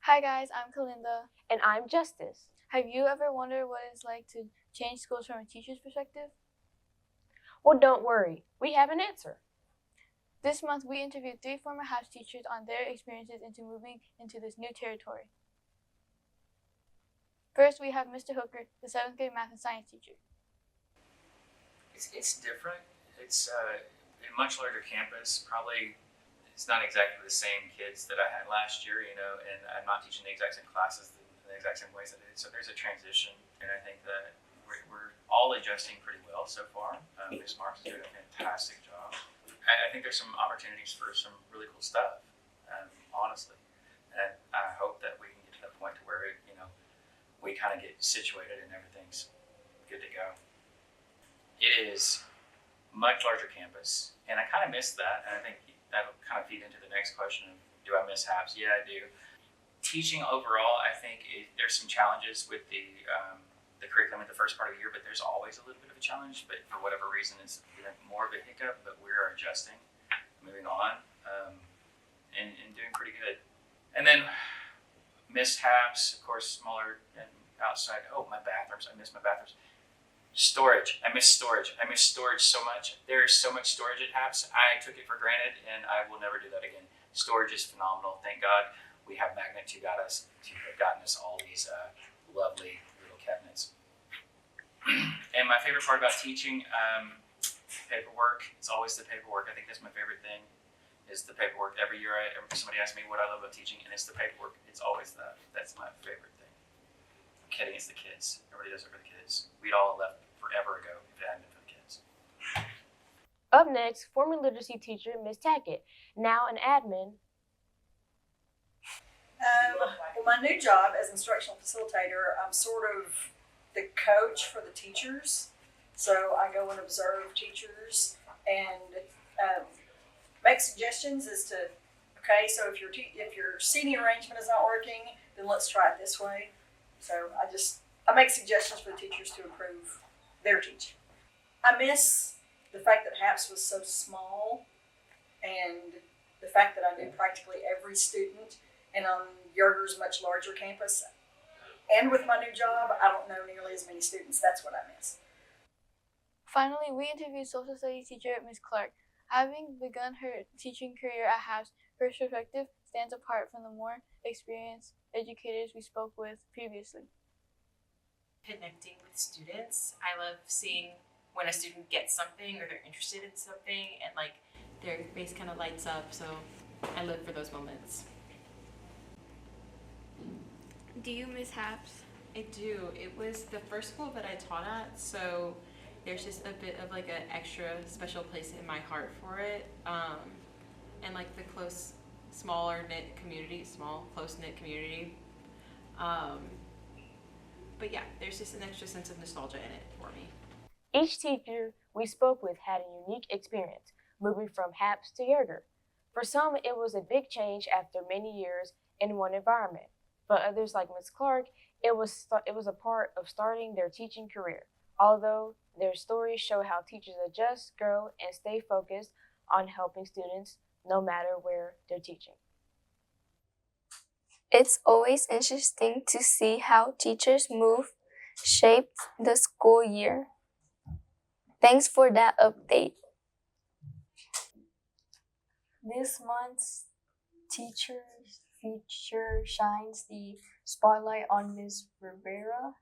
Hi guys, I'm Kalinda. And I'm Justice. Have you ever wondered what it's like to change schools from a teacher's perspective? Well, don't worry, we have an answer. This month we interviewed 3 former HAPS teachers on their experiences into moving into this new territory. First, we have Mr. Hooker, the 7th grade math and science teacher. It's different. It's a much larger campus. Probably it's not exactly the same kids that I had last year, and I'm not teaching the exact same classes in the exact same ways that I did. So there's a transition, and I think that we're all adjusting pretty well so far. Ms. Marks is doing a fantastic job. I think there's some opportunities for some really cool stuff, honestly. And I hope that we can get to the point to where we kind of get situated and everything's good to go. It is much larger campus, and I kind of miss that. And I think that'll kind of feed into the next question of, do I miss HAPS? Yeah, I do. Teaching overall, I think there's some challenges with the curriculum at the first part of the year, but there's always a little bit of a challenge. But for whatever reason, it's been more of a hiccup. But we're adjusting, moving on, and doing pretty good. And then miss HAPS, of course, smaller and outside. Oh, my bathrooms! I miss my bathrooms. Storage. I miss storage. I miss storage so much. There is so much storage at HAPS. I took it for granted, and I will never do that again. Storage is phenomenal. Thank God we have Magnets who have gotten us all these lovely little cabinets. And my favorite part about teaching, paperwork. It's always the paperwork. I think that's my favorite thing, is the paperwork. Every year, somebody asks me what I love about teaching, and it's the paperwork. It's always that. That's my favorite thing. I'm kidding. It's the kids. Everybody does it for the kids. We'd all left forever ago if it hadn't been for the kids. Up next, former literacy teacher Ms. Tackett, now an admin. Well, my new job as instructional facilitator, I'm sort of the coach for the teachers. So I go and observe teachers and make suggestions as to, okay, so if your seating arrangement is not working, then let's try it this way. So I make suggestions for the teachers to improve their teaching. I miss the fact that HAPS was so small, and the fact that I knew practically every student, and on Yerger's much larger campus. And with my new job, I don't know nearly as many students. That's what I miss. Finally, we interviewed social studies teacher Ms. Clark. Having begun her teaching career at HAPS, her perspective stands apart from the more experienced educators we spoke with previously. Connecting with students. I love seeing when a student gets something or they're interested in something and their face kind of lights up, so I live for those moments. Do you miss HAPS? I do. It was the first school that I taught at, so there's just a bit of an extra special place in my heart for it, and the close, close-knit community. But yeah, there's just an extra sense of nostalgia in it for me. Each teacher we spoke with had a unique experience, moving from HAPS to Yerger. For some, it was a big change after many years in one environment. But others, like Ms. Clark, it was a part of starting their teaching career. Although their stories show how teachers adjust, grow, and stay focused on helping students no matter where they're teaching. It's always interesting to see how teachers move, shape the school year. Thanks for that update. This month's teacher feature shines the spotlight on Ms. Rivera,